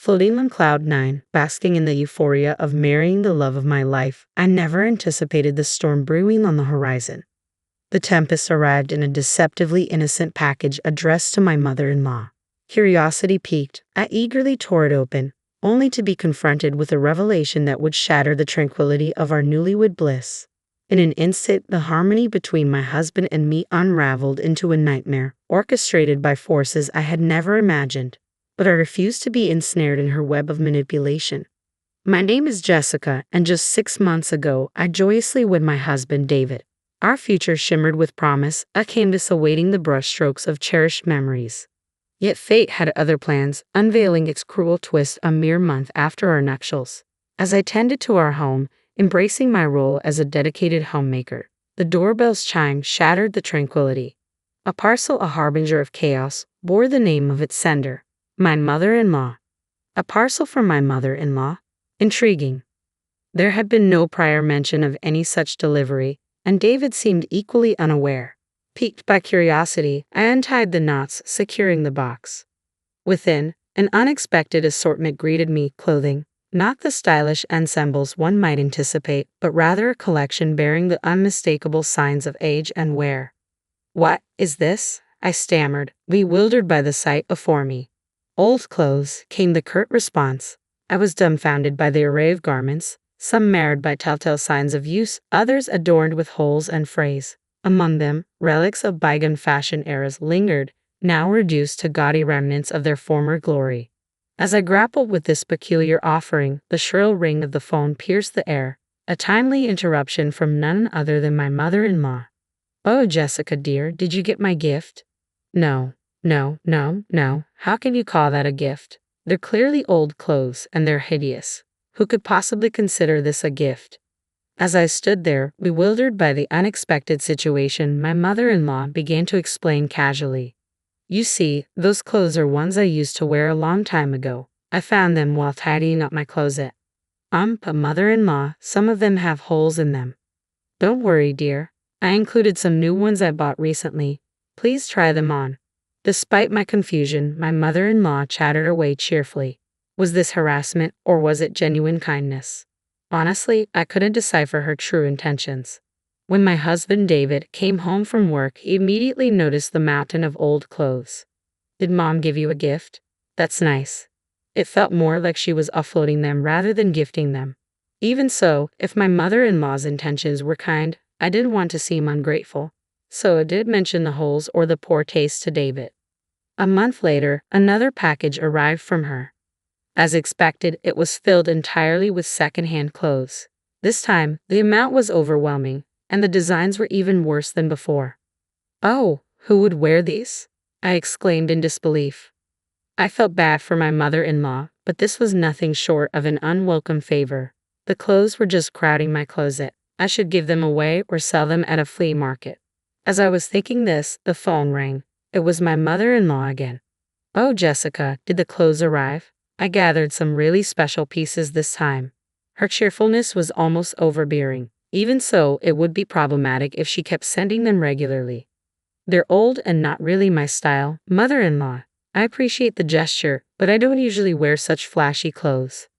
Floating on cloud nine, basking in the euphoria of marrying the love of my life, I never anticipated the storm brewing on the horizon. The tempest arrived in a deceptively innocent package addressed to my mother-in-law. Curiosity piqued, I eagerly tore it open, only to be confronted with a revelation that would shatter the tranquility of our newlywed bliss. In an instant, the harmony between my husband and me unraveled into a nightmare, orchestrated by forces I had never imagined. But I refused to be ensnared in her web of manipulation. My name is Jessica, and just 6 months ago, I joyously wed my husband, David. Our future shimmered with promise, a canvas awaiting the brushstrokes of cherished memories. Yet fate had other plans, unveiling its cruel twist a mere month after our nuptials. As I tended to our home, embracing my role as a dedicated homemaker, the doorbell's chime shattered the tranquility. A parcel, a harbinger of chaos, bore the name of its sender, my mother-in-law. A parcel from my mother-in-law? Intriguing. There had been no prior mention of any such delivery, and David seemed equally unaware. Piqued by curiosity, I untied the knots, securing the box. Within, an unexpected assortment greeted me, clothing, not the stylish ensembles one might anticipate, but rather a collection bearing the unmistakable signs of age and wear. "What is this?" I stammered, bewildered by the sight before me. "Old clothes," came the curt response. I was dumbfounded by the array of garments, some marred by telltale signs of use, others adorned with holes and frays. Among them, relics of bygone fashion eras lingered, now reduced to gaudy remnants of their former glory. As I grappled with this peculiar offering, the shrill ring of the phone pierced the air, a timely interruption from none other than my mother-in-law. "Oh, Jessica dear, did you get my gift?" No. How can you call that a gift? They're clearly old clothes, and they're hideous. Who could possibly consider this a gift? As I stood there, bewildered by the unexpected situation, my mother-in-law began to explain casually. "You see, those clothes are ones I used to wear a long time ago. I found them while tidying up my closet." But mother-in-law, some of them have holes in them." "Don't worry, dear. I included some new ones I bought recently. Please try them on." Despite my confusion, my mother-in-law chattered away cheerfully. Was this harassment, or was it genuine kindness? Honestly, I couldn't decipher her true intentions. When my husband David came home from work, he immediately noticed the mountain of old clothes. "Did Mom give you a gift?" "That's nice." It felt more like she was offloading them rather than gifting them. Even so, if my mother-in-law's intentions were kind, I didn't want to seem ungrateful. So I did mention the holes or the poor taste to David. A month later, another package arrived from her. As expected, it was filled entirely with second-hand clothes. This time, the amount was overwhelming, and the designs were even worse than before. "Oh, who would wear these?" I exclaimed in disbelief. I felt bad for my mother-in-law, but this was nothing short of an unwelcome favor. The clothes were just crowding my closet. I should give them away or sell them at a flea market. As I was thinking this, the phone rang. It was my mother-in-law again. "Oh, Jessica, did the clothes arrive?" I gathered some really special pieces this time. Her cheerfulness was almost overbearing. Even so, it would be problematic if she kept sending them regularly. "They're old and not really my style, mother-in-law. I appreciate the gesture, but I don't usually wear such flashy clothes."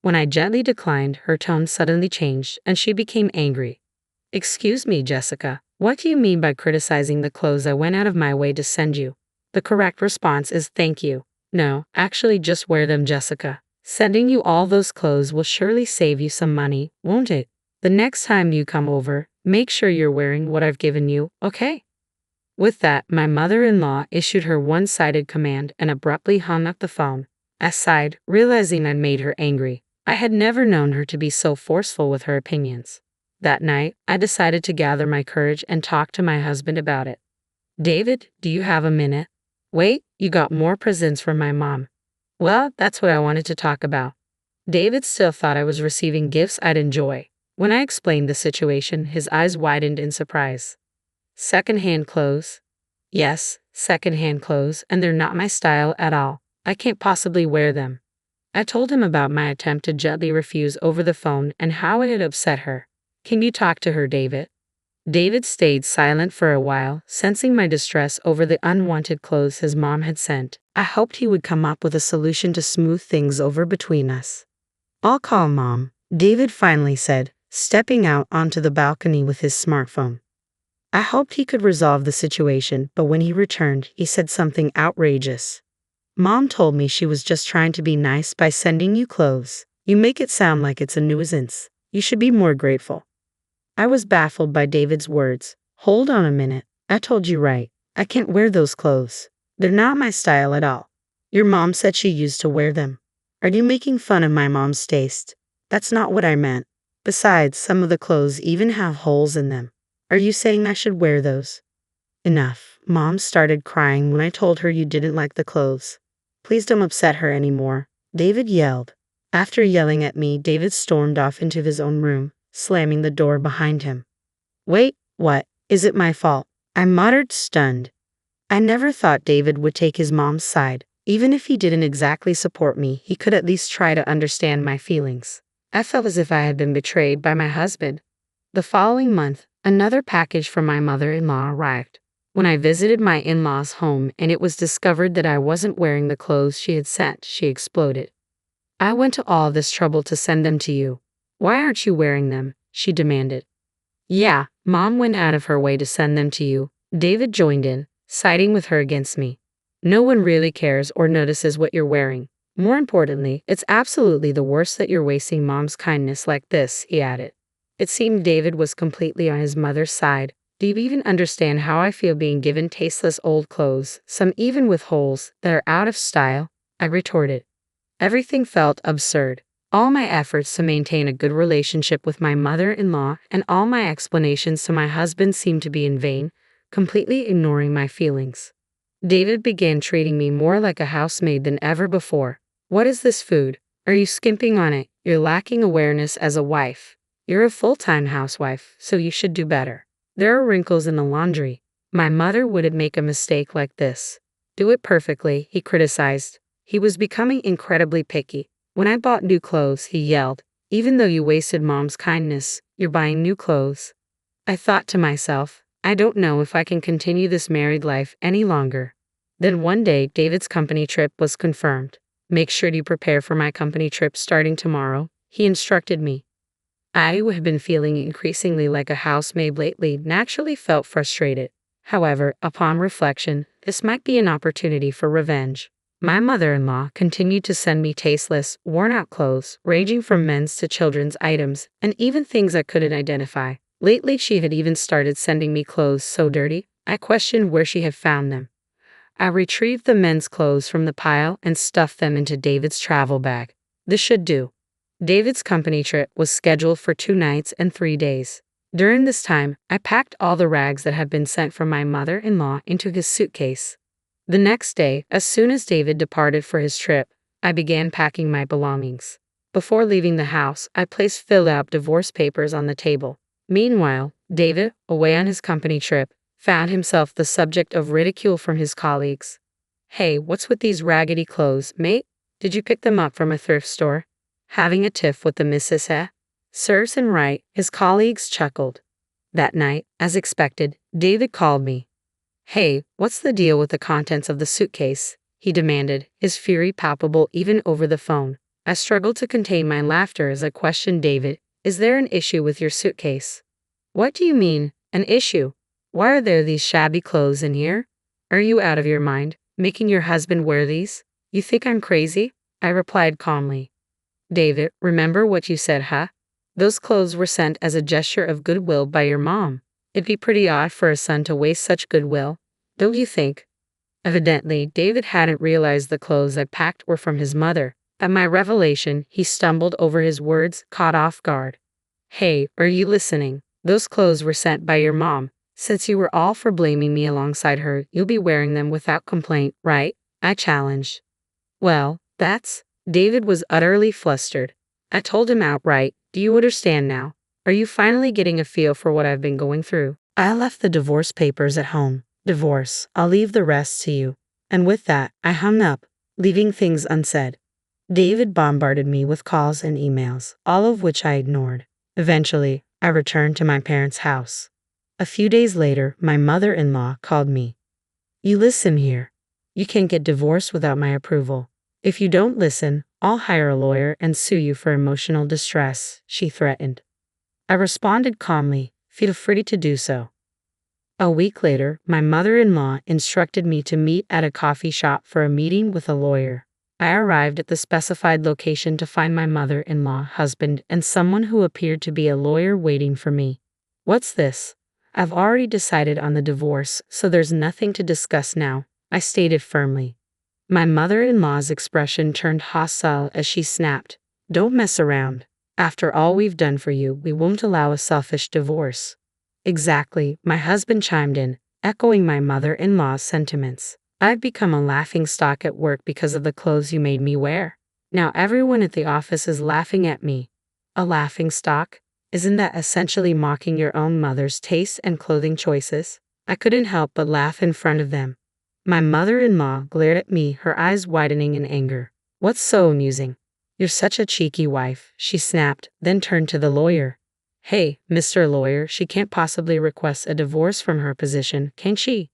When I gently declined, her tone suddenly changed, and she became angry. "Excuse me, Jessica. What do you mean by criticizing the clothes I went out of my way to send you? The correct response is thank you. No, actually just wear them, Jessica. Sending you all those clothes will surely save you some money, won't it? The next time you come over, make sure you're wearing what I've given you, okay?" With that, my mother-in-law issued her one-sided command and abruptly hung up the phone. I sighed, realizing I'd made her angry. I had never known her to be so forceful with her opinions. That night, I decided to gather my courage and talk to my husband about it. "David, do you have a minute?" "Wait, you got more presents from my mom." "Well, that's what I wanted to talk about." David still thought I was receiving gifts I'd enjoy. When I explained the situation, his eyes widened in surprise. "Second-hand clothes?" "Yes, second-hand clothes, and they're not my style at all. I can't possibly wear them." I told him about my attempt to gently refuse over the phone and how it had upset her. "Can you talk to her, David?" David stayed silent for a while, sensing my distress over the unwanted clothes his mom had sent. I hoped he would come up with a solution to smooth things over between us. "I'll call Mom," David finally said, stepping out onto the balcony with his smartphone. I hoped he could resolve the situation, but when he returned, he said something outrageous. "Mom told me she was just trying to be nice by sending you clothes. You make it sound like it's a nuisance. You should be more grateful." I was baffled by David's words. "Hold on a minute. I told you right. I can't wear those clothes. They're not my style at all. Your mom said she used to wear them. Are you making fun of my mom's taste? That's not what I meant. Besides, some of the clothes even have holes in them. Are you saying I should wear those?" "Enough." Mom started crying when I told her you didn't like the clothes. "Please don't upset her anymore," David yelled. After yelling at me, David stormed off into his own room, slamming the door behind him. "Wait, what? Is it my fault?" I muttered, stunned. I never thought David would take his mom's side. Even if he didn't exactly support me, he could at least try to understand my feelings. I felt as if I had been betrayed by my husband. The following month, another package from my mother-in-law arrived. When I visited my in-laws' home and it was discovered that I wasn't wearing the clothes she had sent, she exploded. "I went to all this trouble to send them to you. Why aren't you wearing them?" she demanded. "Yeah, Mom went out of her way to send them to you," David joined in, siding with her against me. "No one really cares or notices what you're wearing. More importantly, it's absolutely the worst that you're wasting Mom's kindness like this," he added. It seemed David was completely on his mother's side. "Do you even understand how I feel being given tasteless old clothes, some even with holes, that are out of style?" I retorted. Everything felt absurd. All my efforts to maintain a good relationship with my mother-in-law and all my explanations to my husband seemed to be in vain, completely ignoring my feelings. David began treating me more like a housemaid than ever before. "What is this food? Are you skimping on it? You're lacking awareness as a wife. You're a full-time housewife, so you should do better. There are wrinkles in the laundry. My mother wouldn't make a mistake like this. Do it perfectly," he criticized. He was becoming incredibly picky. When I bought new clothes, he yelled, "Even though you wasted Mom's kindness, you're buying new clothes." I thought to myself, I don't know if I can continue this married life any longer. Then one day, David's company trip was confirmed. "Make sure you prepare for my company trip starting tomorrow," he instructed me. I, who have been feeling increasingly like a housemaid lately, naturally felt frustrated. However, upon reflection, this might be an opportunity for revenge. My mother-in-law continued to send me tasteless, worn-out clothes, ranging from men's to children's items, and even things I couldn't identify. Lately, she had even started sending me clothes so dirty, I questioned where she had found them. I retrieved the men's clothes from the pile and stuffed them into David's travel bag. This should do. David's company trip was scheduled for 2 nights and 3 days. During this time, I packed all the rags that had been sent from my mother-in-law into his suitcase. The next day, as soon as David departed for his trip, I began packing my belongings. Before leaving the house, I placed filled-out divorce papers on the table. Meanwhile, David, away on his company trip, found himself the subject of ridicule from his colleagues. "Hey, what's with these raggedy clothes, mate? Did you pick them up from a thrift store? Having a tiff with the missus, eh?" "Serves him right," his colleagues chuckled. That night, as expected, David called me. "Hey, what's the deal with the contents of the suitcase?" he demanded, his fury palpable even over the phone. I struggled to contain my laughter as I questioned David. "Is there an issue with your suitcase?" "What do you mean, an issue? Why are there these shabby clothes in here? Are you out of your mind, making your husband wear these? You think I'm crazy?" I replied calmly. "David, remember what you said, huh? Those clothes were sent as a gesture of goodwill by your mom. It'd be pretty odd for a son to waste such goodwill, don't you think?" Evidently, David hadn't realized the clothes I packed were from his mother. At my revelation, he stumbled over his words, caught off guard. "Hey, are you listening? Those clothes were sent by your mom. Since you were all for blaming me alongside her, you'll be wearing them without complaint, right?" I challenged. "Well, that's..." David was utterly flustered. I told him outright, "Do you understand now? Are you finally getting a feel for what I've been going through?" I left the divorce papers at home. "Divorce, I'll leave the rest to you." And with that, I hung up, leaving things unsaid. David bombarded me with calls and emails, all of which I ignored. Eventually, I returned to my parents' house. A few days later, my mother-in-law called me. You listen here. You can't get divorced without my approval. If you don't listen, I'll hire a lawyer and sue you for emotional distress, she threatened. I responded calmly, feel free to do so. A week later, my mother-in-law instructed me to meet at a coffee shop for a meeting with a lawyer. I arrived at the specified location to find my mother-in-law, husband, and someone who appeared to be a lawyer waiting for me. What's this? I've already decided on the divorce, so there's nothing to discuss now, I stated firmly. My mother-in-law's expression turned hostile as she snapped, Don't mess around. After all we've done for you, we won't allow a selfish divorce. Exactly, my husband chimed in, echoing my mother-in-law's sentiments. I've become a laughingstock at work because of the clothes you made me wear. Now everyone at the office is laughing at me. A laughingstock? Isn't that essentially mocking your own mother's tastes and clothing choices? I couldn't help but laugh in front of them. My mother-in-law glared at me, her eyes widening in anger. What's so amusing? You're such a cheeky wife, she snapped, then turned to the lawyer. Hey, Mr. Lawyer, she can't possibly request a divorce from her position, can she?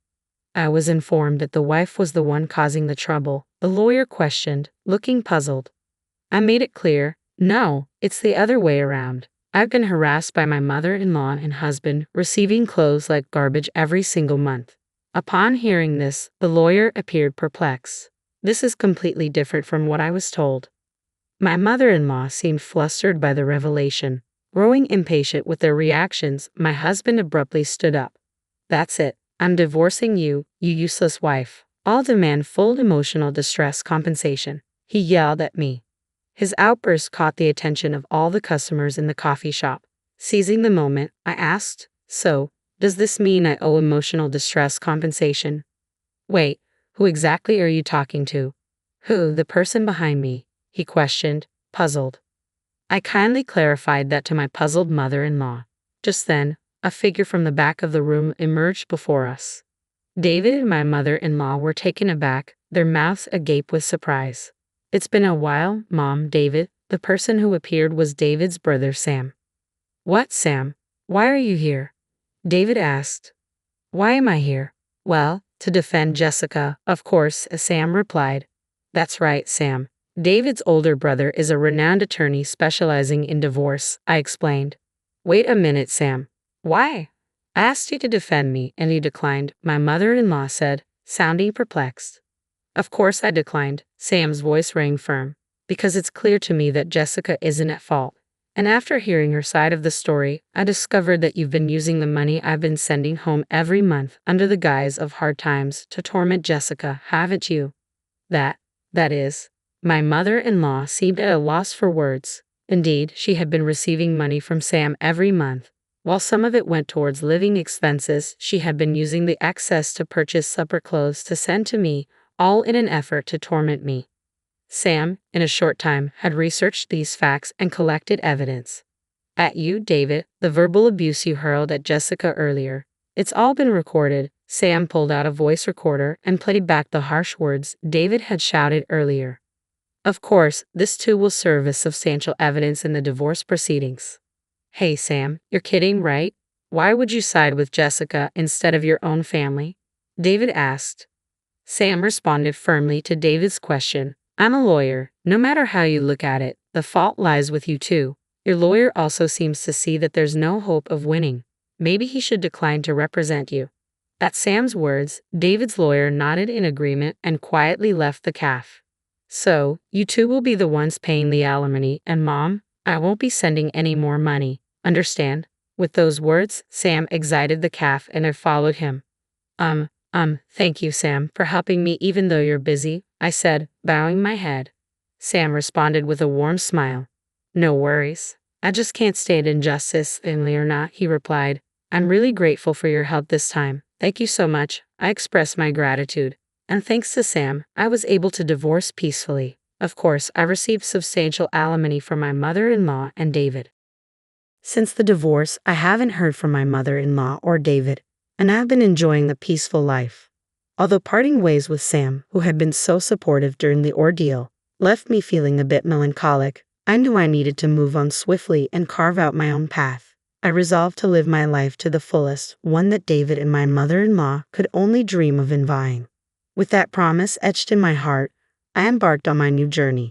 I was informed that the wife was the one causing the trouble, the lawyer questioned, looking puzzled. I made it clear, no, it's the other way around. I've been harassed by my mother-in-law and husband, receiving clothes like garbage every single month. Upon hearing this, the lawyer appeared perplexed. This is completely different from what I was told. My mother-in-law seemed flustered by the revelation. Growing impatient with their reactions, my husband abruptly stood up. That's it. I'm divorcing you, you useless wife. I'll demand full emotional distress compensation, he yelled at me. His outburst caught the attention of all the customers in the coffee shop. Seizing the moment, I asked, So, does this mean I owe emotional distress compensation? Wait, who exactly are you talking to? Who, the person behind me? He questioned, puzzled. I kindly clarified that to my puzzled mother-in-law. Just then, a figure from the back of the room emerged before us. David and my mother-in-law were taken aback, their mouths agape with surprise. It's been a while, Mom, David. The person who appeared was David's brother Sam. What, Sam? Why are you here? David asked. Why am I here? Well, to defend Jessica, of course, Sam replied. That's right, Sam. David's older brother is a renowned attorney specializing in divorce, I explained. Wait a minute, Sam. Why? I asked you to defend me, and you declined, my mother-in-law said, sounding perplexed. Of course I declined, Sam's voice rang firm, because it's clear to me that Jessica isn't at fault. And after hearing her side of the story, I discovered that you've been using the money I've been sending home every month under the guise of hard times to torment Jessica, haven't you? That is. My mother-in-law seemed at a loss for words. Indeed, she had been receiving money from Sam every month. While some of it went towards living expenses, she had been using the excess to purchase supper clothes to send to me, all in an effort to torment me. Sam, in a short time, had researched these facts and collected evidence. At you, David, the verbal abuse you hurled at Jessica earlier. It's all been recorded. Sam pulled out a voice recorder and played back the harsh words David had shouted earlier. Of course, this too will serve as substantial evidence in the divorce proceedings. Hey, Sam, you're kidding, right? Why would you side with Jessica instead of your own family? David asked. Sam responded firmly to David's question. I'm a lawyer. No matter how you look at it, the fault lies with you too. Your lawyer also seems to see that there's no hope of winning. Maybe he should decline to represent you. At Sam's words, David's lawyer nodded in agreement and quietly left the cafe. So, you two will be the ones paying the alimony, and Mom, I won't be sending any more money. Understand? With those words, Sam exited the cafe and I followed him. Thank you, Sam, for helping me even though you're busy, I said, bowing my head. Sam responded with a warm smile. No worries. I just can't stand injustice, Leonard, he replied. I'm really grateful for your help this time. Thank you so much. I express my gratitude. And thanks to Sam, I was able to divorce peacefully. Of course, I received substantial alimony from my mother-in-law and David. Since the divorce, I haven't heard from my mother-in-law or David, and I've been enjoying the peaceful life. Although parting ways with Sam, who had been so supportive during the ordeal, left me feeling a bit melancholic, I knew I needed to move on swiftly and carve out my own path. I resolved to live my life to the fullest, one that David and my mother-in-law could only dream of envying. With that promise etched in my heart, I embarked on my new journey.